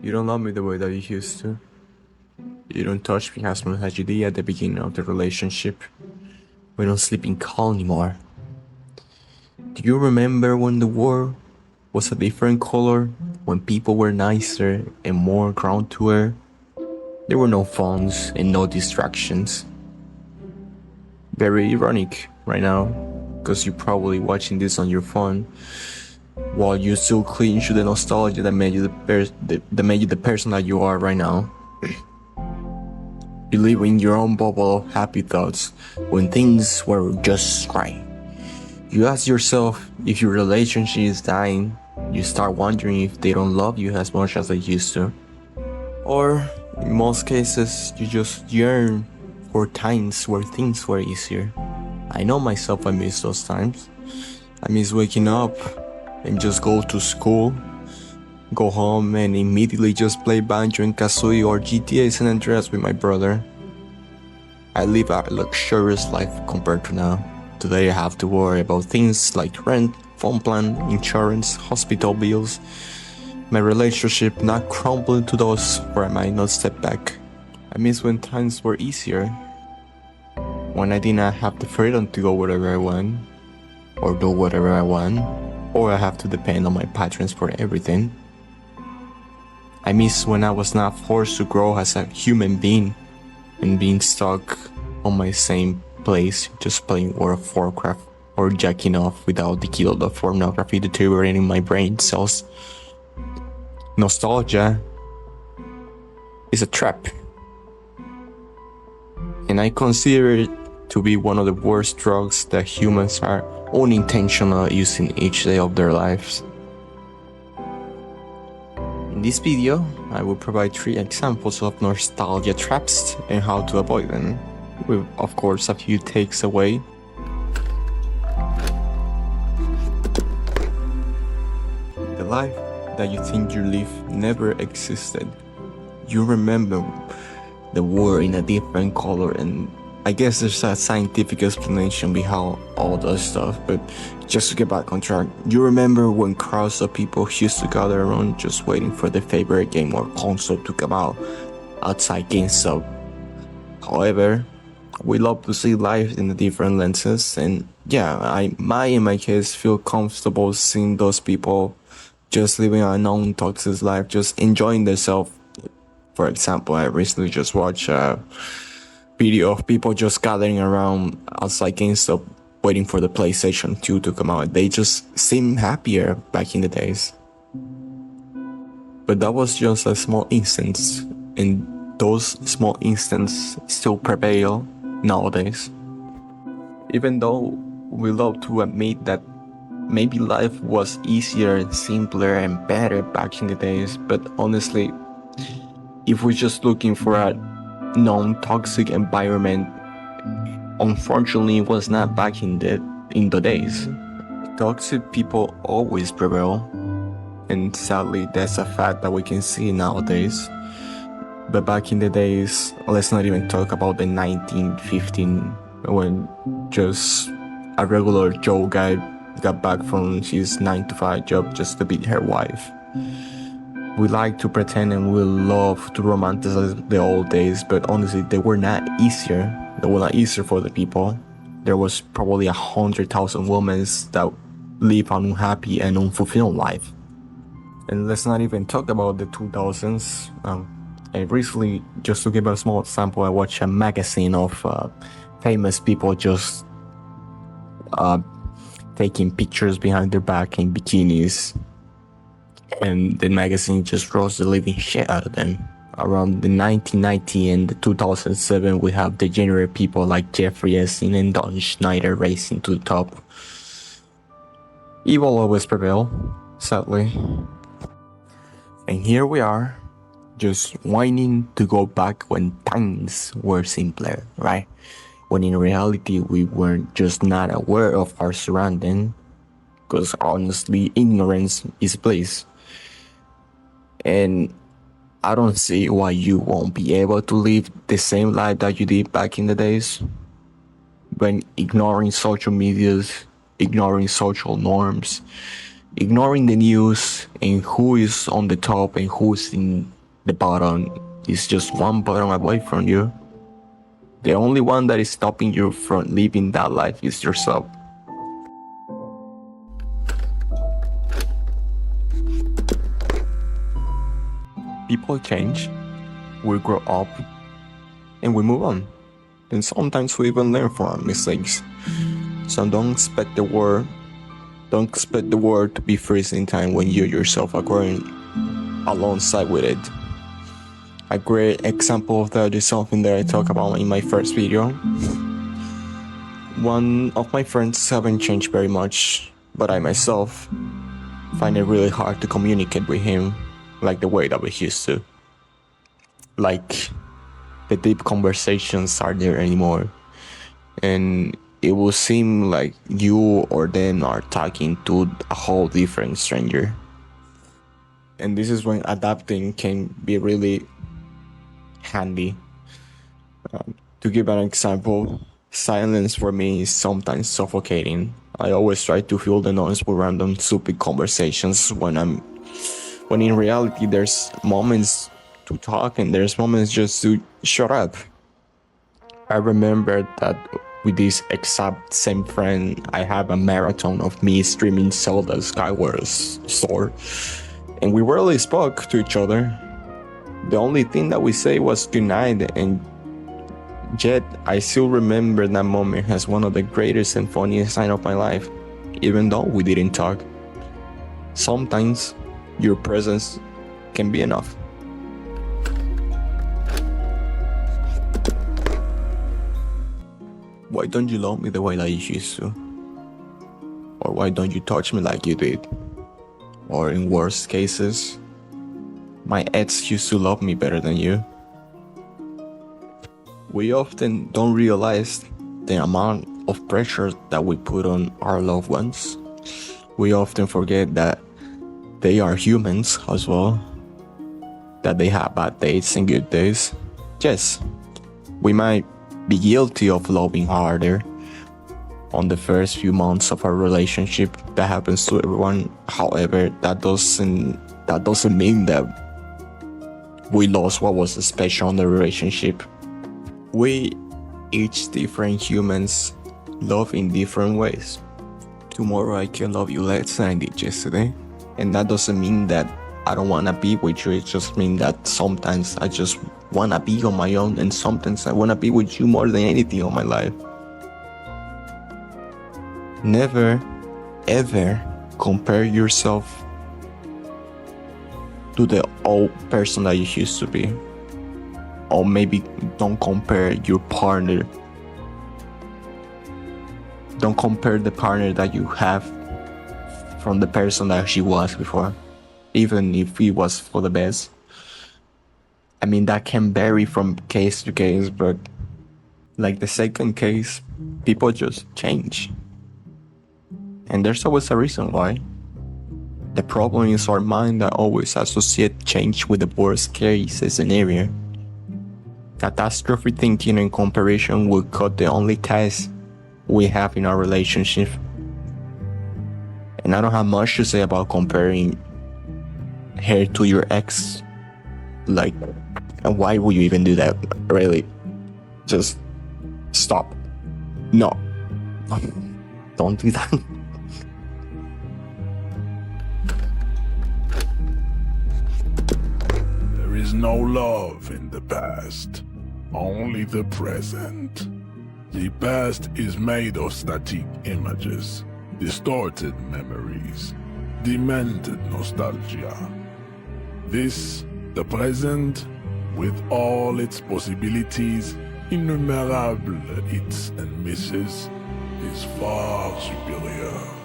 You don't love me the way that you used to. You don't touch me as much as you did at the beginning of the relationship. We don't sleep in call anymore. Do you remember when the world was a different color? When people were nicer and more ground to earth? There were no phones and no distractions. Very ironic right now, because you're probably watching this on your phone while you still cling to the nostalgia that made you the person that you are right now. You live in your own bubble of happy thoughts when things were just right. You ask yourself if your relationship is dying. You start wondering if they don't love you as much as they used to. Or, in most cases, you just yearn for times where things were easier. I know myself, I miss those times. I miss waking up and just go to school, go home and immediately just play Banjo and Kazooie or GTA San Andreas with my brother. I live a luxurious life compared to now. Today I have to worry about things like rent, phone plan, insurance, hospital bills. My relationship not crumbling to those where I might not step back. I miss when times were easier. When I did not have the freedom to go wherever I want, or do whatever I want, or I have to depend on my patrons for everything. I miss when I was not forced to grow as a human being and being stuck on my same place just playing World of Warcraft or jacking off without the kilo of pornography deteriorating my brain cells. Nostalgia is a trap, and I consider it to be one of the worst drugs that humans are unintentionally using each day of their lives. In this video, I will provide 3 examples of nostalgia traps and how to avoid them, with of course a few takes away. The life that you think you live never existed. You remember the world in a different color, and I guess there's a scientific explanation behind all that stuff, but just to get back on track, you remember when crowds of people used to gather around just waiting for their favorite game or console to come out outside GameStop. However, we love to see life in the different lenses, and yeah, I might in my case feel comfortable seeing those people just living a non-toxic life, just enjoying themselves. For example, I recently just watched a video of people just gathering around outside GameStop waiting for the PlayStation 2 to come out. They just seem happier back in the days. But that was just a small instance, and those small instances still prevail nowadays. Even though we love to admit that maybe life was easier, simpler, and better back in the days, but honestly, if we're just looking for a non-toxic environment, unfortunately it was not back in the days. Toxic people always prevail, and sadly that's a fact that we can see nowadays. But back in the days, let's not even talk about the 1915 when just a regular Joe guy got back from his 9-to-5 job just to beat her wife. We like to pretend and we love to romanticize the old days, but honestly, they were not easier. They were not easier for the people. There was probably 100,000 women that live an unhappy and unfulfilled life. And let's not even talk about the 2000s. And recently, just to give a small example, I watched a magazine of famous people just taking pictures behind their back in bikinis. And the magazine just roast the living shit out of them. Around the 1990 and the 2007, we have degenerate people like Jeffrey Epstein and Don Schneider racing to the top. Evil always prevail, sadly. And here we are, just whining to go back when times were simpler, right? When in reality we weren't just not aware of our surrounding, because honestly, ignorance is bliss. And I don't see why you won't be able to live the same life that you did back in the days, when ignoring social medias, ignoring social norms, Ignoring the news and who is on the top and who's in the bottom is just one button away from you. The only one that is stopping you from living that life is yourself. People change, we grow up, and we move on. And sometimes we even learn from our mistakes. So don't expect the world to be freezing time when you yourself are growing alongside with it. A great example of that is something that I talk about in my first video. One of my friends haven't changed very much, but I myself find it really hard to communicate with him like the way that we used to. Like, the deep conversations aren't there anymore. And it will seem like you or them are talking to a whole different stranger. And this is when adapting can be really handy. To give an example, silence for me is sometimes suffocating. I always try to fill the noise with random stupid conversations when in reality there's moments to talk and there's moments just to shut up. I remember that with this exact same friend, I have a marathon of me streaming Zelda Skyward Sword, and we rarely spoke to each other. The only thing that we say was goodnight, and yet I still remember that moment as one of the greatest and funniest times of my life, even though we didn't talk. Sometimes your presence can be enough. Why don't you love me the way that you used to? Or why don't you touch me like you did? Or in worst cases, my ex used to love me better than you. We often don't realize the amount of pressure that we put on our loved ones. We often forget that they are humans as well, that they have bad days and good days. Yes, we might be guilty of loving harder on the first few months of our relationship. That happens to everyone. However, that doesn't mean that we lost what was special in the relationship. We each different humans love in different ways. Tomorrow I can love you less than I did yesterday, and that doesn't mean that I don't want to be with you. It just means that sometimes I just want to be on my own, and sometimes I want to be with you more than anything in my life. Never, ever compare yourself to the old person that you used to be. Or maybe don't compare your partner. Don't compare the partner that you have from the person that she was before, even if it was for the best. I mean, that can vary from case to case, but like the second case, people just change. And there's always a reason why. The problem is our mind that always associate change with the worst case scenario. Catastrophe thinking and comparison will cut the only ties we have in our relationship. And I don't have much to say about comparing her to your ex. Like, and why would you even do that? Really? Just stop. No. Don't do that. There is no love in the past, only the present. The past is made of static images, distorted memories, demented nostalgia. This, the present, with all its possibilities, innumerable hits and misses, is far superior.